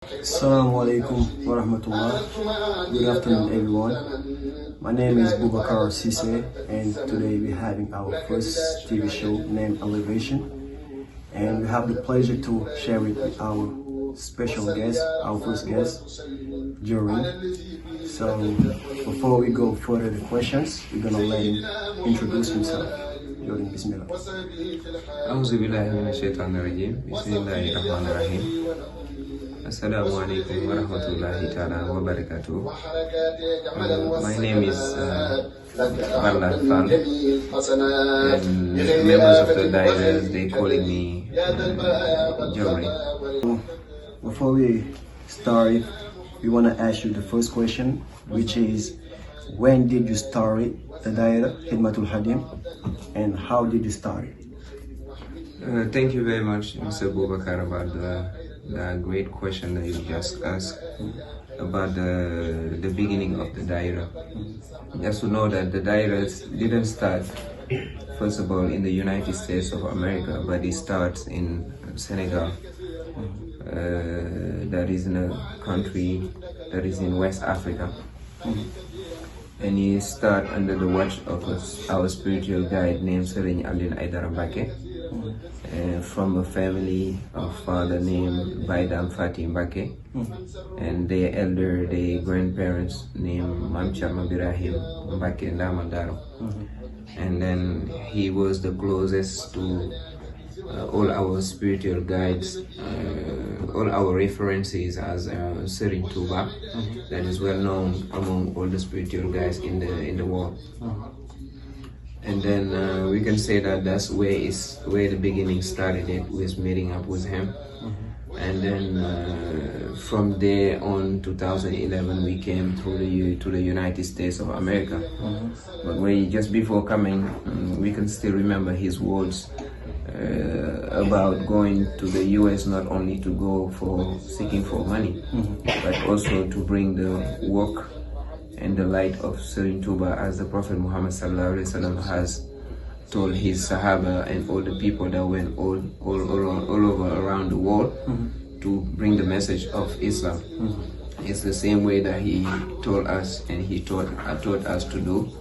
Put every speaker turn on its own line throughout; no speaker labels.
Assalamu alaikum wa rahmatullah. Good afternoon, everyone. My name is Boubacar Sisse, and today we're having our first TV show named Elevation. And we have the pleasure to share it with our special guest, our first guest, Jorin. So before we go further the questions, we're gonna let him introduce himself. Jorin, bismillah.
A'udhu billahi minash shaitanir rajim. Bismillahir rahmanir rahim. Assalamu alaikum wa rahmatullahi ta'ala wa barakatuh. My name is Barla Fan, and members of the dahira, they calling me Jorin.
Before we start, we want to ask you the first question, which is, when did you start the dahira, xidmatoul, and how did you start it?
Thank you very much, Mr. Boubacar, about the great question that you just asked about the beginning of the dahira. Just to know that the dahira didn't start, first of all, in the United States of America, but it starts in Senegal. That is in a country that is in West Africa. And he started under the watch of our spiritual guide named Serigne Alioune Aidara Mbake, from a family of father named Baydam Fati Mbake, and their grandparents named Mam Charma Birahim Mbake Ndamandaro. And then he was the closest to all our spiritual guides, all our references as Serigne Touba, that is well known among all the spiritual guides in the world. And then we can say that that's where the beginning started. It was meeting up with him, and then from there on, 2011, we came to the United States of America. But just before coming, we can still remember his words about going to the US, not only to go for seeking for money, but also to bring the work and the light of Serigne Touba, as the Prophet Muhammad has told his Sahaba and all the people that went all over around the world to bring the message of Islam. It's the same way that he told us and he taught us to do,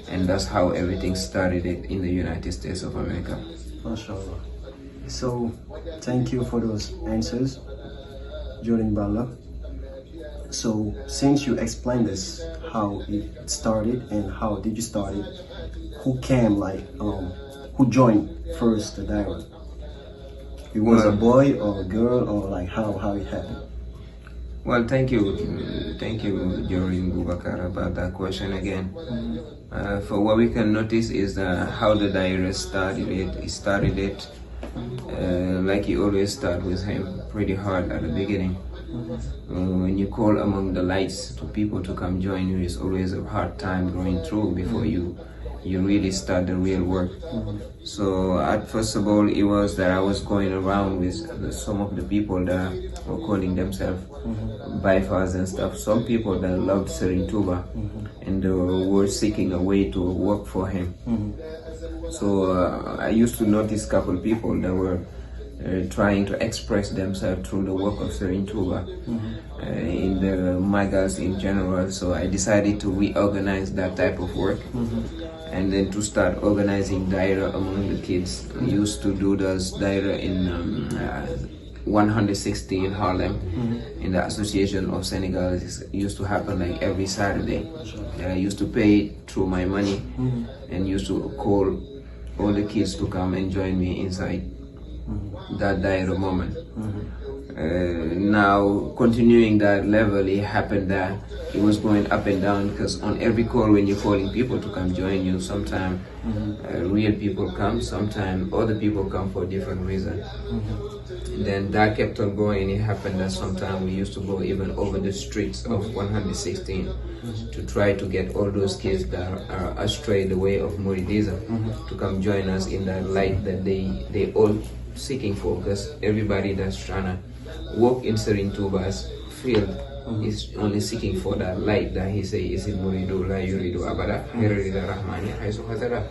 and that's how everything started in the United States of America.
MashaAllah. So, thank you for those answers, Jorin Bala. So, since you explained this, how it started and how did you start it, who came, who joined first the dahira? It was a boy or a girl, or how it happened?
Well, thank you, Jorin Boubacar, about that question again. For what we can notice is how the dahira started it. He started it like he always started with him, pretty hard at the beginning. When you call among the lights to people to come join you, it's always a hard time going through before you really start the real work. So first of all, it was that I was going around with some of the people that were calling themselves Baifas and stuff. Some people that loved Serigne Touba and were seeking a way to work for him. So I used to notice a couple people that were trying to express themselves through the work of Serigne Touba in the magas in general. So I decided to reorganize that type of work, and then to start organizing dahira among the kids. I used to do those dahira in 160 in Harlem, in the Association of Senegal. It used to happen like every Saturday. I used to pay through my money and used to call all the kids to come and join me inside that dahira moment. Now, continuing that level, it happened that it was going up and down, because on every call, when you're calling people to come join you, sometimes real people come, sometimes other people come for different reasons. Then that kept on going. It happened that sometimes we used to go even over the streets of 116 to try to get all those kids that are astray the way of Muridism to come join us in that light that they all seeking for, because everybody that's trying to walk in Serigne Touba's field is only seeking for that light that he say is in Muridu la yuridu abada hirida rahmani haisu hazara.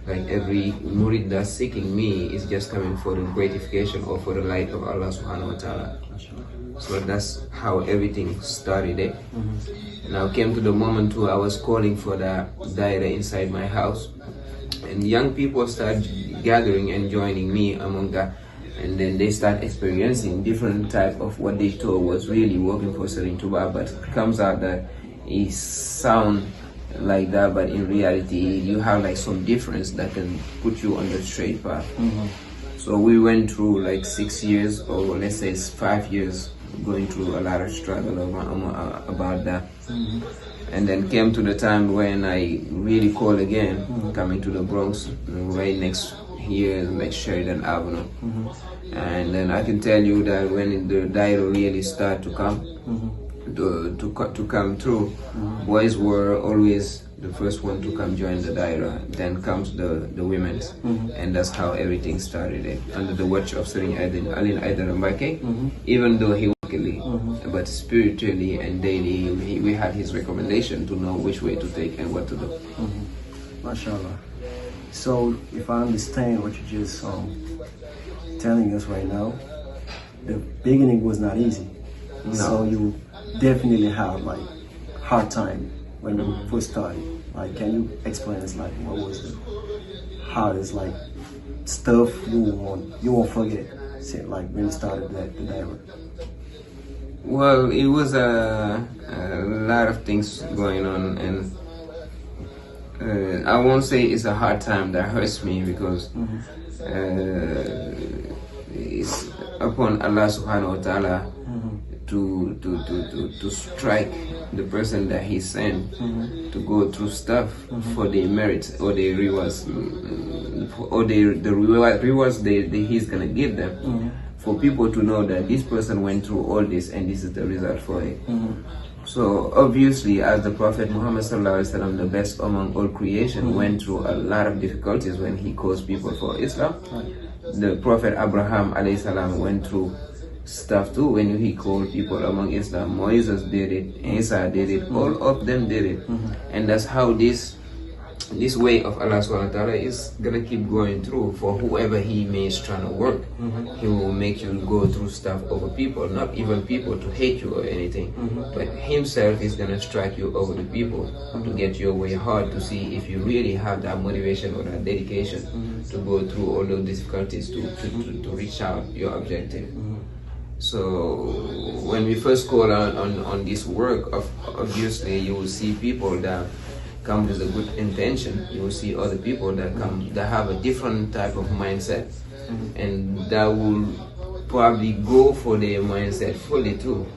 Like every murid that's seeking me is just coming for the gratification or for the light of Allah subhanahu wa ta'ala. So that's how everything started. Now came to the moment too, I was calling for the dahira inside my house, and young people start gathering and joining me among that, and then they start experiencing different type of what they thought was really working for Serigne Touba, but it comes out that it sound like that, but in reality you have like some difference that can put you on the straight path. So we went through like 6 years, or let's say 5 years, going through a lot of struggle about that. And then came to the time when I really called again, coming to the Bronx, right next here, like Sheridan Avenue. And then I can tell you that when the dahira really started to come, to come through, boys were always the first one to come join the dahira. Then comes the women's, and that's how everything started. Under the watch of Serigne Alioune Aidara Mbacké, even though he was but spiritually and daily, we had his recommendation to know which way to take and what to do.
MashaAllah. So if I understand what you're just telling us right now, the beginning was not easy.
No.
So you definitely have like hard time when you first started. Like, can you explain us like what was the hardest like stuff you won't forget? Say like when you started the dahira.
Well, it was a lot of things going on, and I won't say it's a hard time that hurts me, because it's upon Allah subhanahu wa ta'ala to strike the person that he sent to go through stuff for their merits or their rewards, or the rewards he's gonna give them, for people to know that this person went through all this and this is the result for it. So obviously, as the Prophet Muhammad sallallahu alaihi wasallam, the best among all creation, went through a lot of difficulties when he calls people for Islam. The Prophet Abraham alayhi salam went through stuff too when he called people among Islam. Moses did it, Isa did it, all of them did it. And that's how this way of Allah subhanahu wa ta'ala is gonna keep going through for whoever he may is trying to work. He will make you go through stuff over people, not even people to hate you or anything, but himself is gonna strike you over the people to get your way hard, to see if you really have that motivation or that dedication to go through all those difficulties to reach out your objective. So when we first call on this work, obviously you will see people that come with a good intention. You will see other people that come that have a different type of mindset, and that will probably go for their mindset fully too.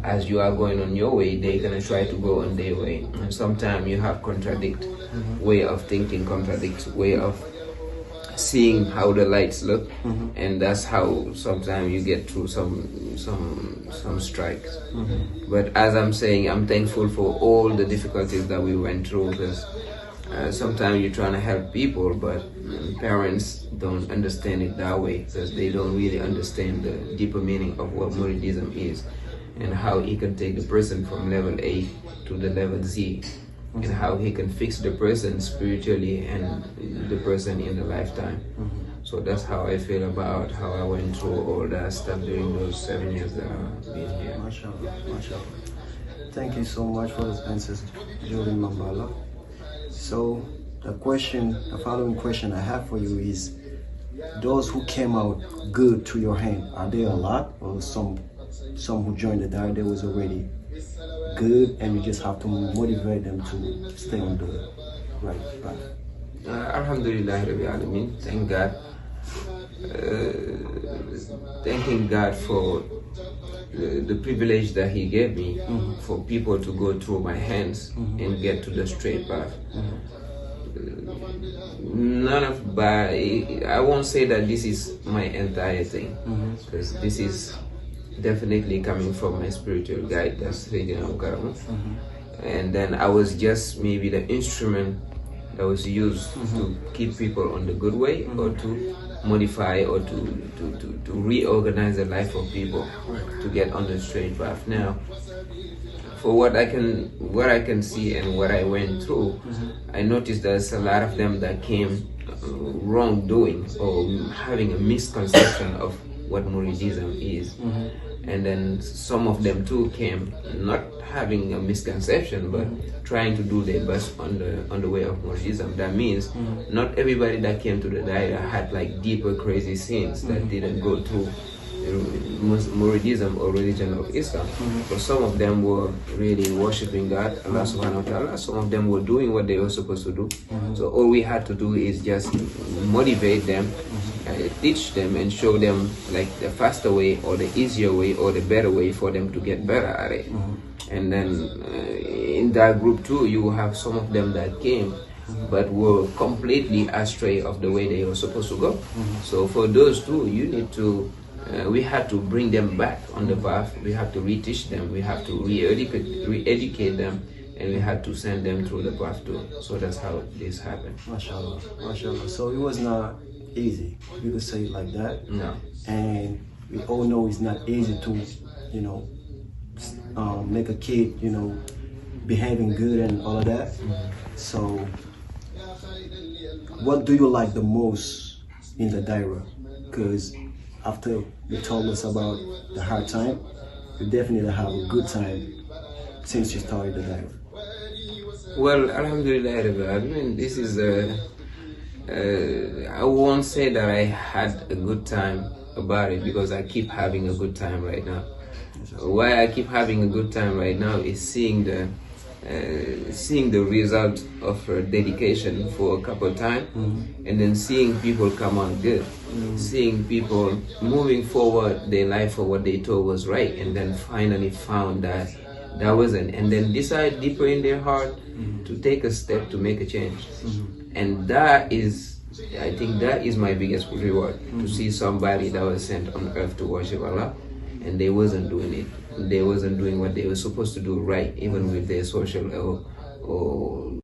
As you are going on your way, they're gonna try to go on their way, and sometimes you have contradict way of thinking, contradict way of seeing how the lights look, and that's how sometimes you get through some strikes. But as I'm saying, I'm thankful for all the difficulties that we went through, because sometimes you're trying to help people, but parents don't understand it that way, because they don't really understand the deeper meaning of what Muridism is, and how it can take the person from level A to the level Z, and how he can fix the person spiritually and the person in the lifetime. So that's how I feel about how I went through all that stuff during those 7 years that I've been here.
MashaAllah, MashaAllah. Thank you so much for those answers, Jordan Mambala. So the following question I have for you is, those who came out good to your hand, are there a lot, or some who joined the dahira was already good and you just have to motivate them to stay on the right path?
Alhamdulillah Rabbil Alameen, thank God. Thanking God for the privilege that He gave me for people to go through my hands and get to the straight path. I won't say that this is my entire thing, because this is definitely coming from my spiritual guide, that's Makhama. And then I was just maybe the instrument that was used to keep people on the good way, or to modify, or to reorganize the life of people to get on the straight path. Now, for what I can see and what I went through, I noticed there's a lot of them that came wrongdoing or having a misconception of what Muridism is. And then some of them too came not having a misconception, but trying to do their best on the way of Mouridism. That means not everybody that came to the dahira had like deeper crazy sins that didn't go through Mouridism or religion of Islam. But some of them were really worshipping God, Allah subhanahu wa ta'ala. Some of them were doing what they were supposed to do. So all we had to do is just motivate them, teach them and show them like the faster way or the easier way or the better way for them to get better at it. And then in that group too, you will have some of them that came but were completely astray of the way they were supposed to go. So for those two, you need to we had to bring them back on the path. We have to reteach them. We have to re-educate them, and we had to send them through the path too. So that's how this happened.
MashaAllah, MashaAllah. So it was not easy. You could say it like that.
No.
And we all know it's not easy to, you know, make a kid, you know, behaving good and all of that. So, what do you like the most in the dahira? Because after you told us about the hard time, you definitely have a good time since you started the dahira.
Well, alhamdulillah, I mean, this is I won't say that I had a good time about it, because I keep having a good time right now. Why I keep having a good time right now is seeing the result of her dedication for a couple of times, and then seeing people come on good, seeing people moving forward their life for what they thought was right, and then finally found that that wasn't, and then decide deeper in their heart to take a step to make a change. And that is, I think that is my biggest reward, to see somebody that was sent on earth to worship Allah, and they wasn't doing it. They wasn't doing what they were supposed to do right, even with their social or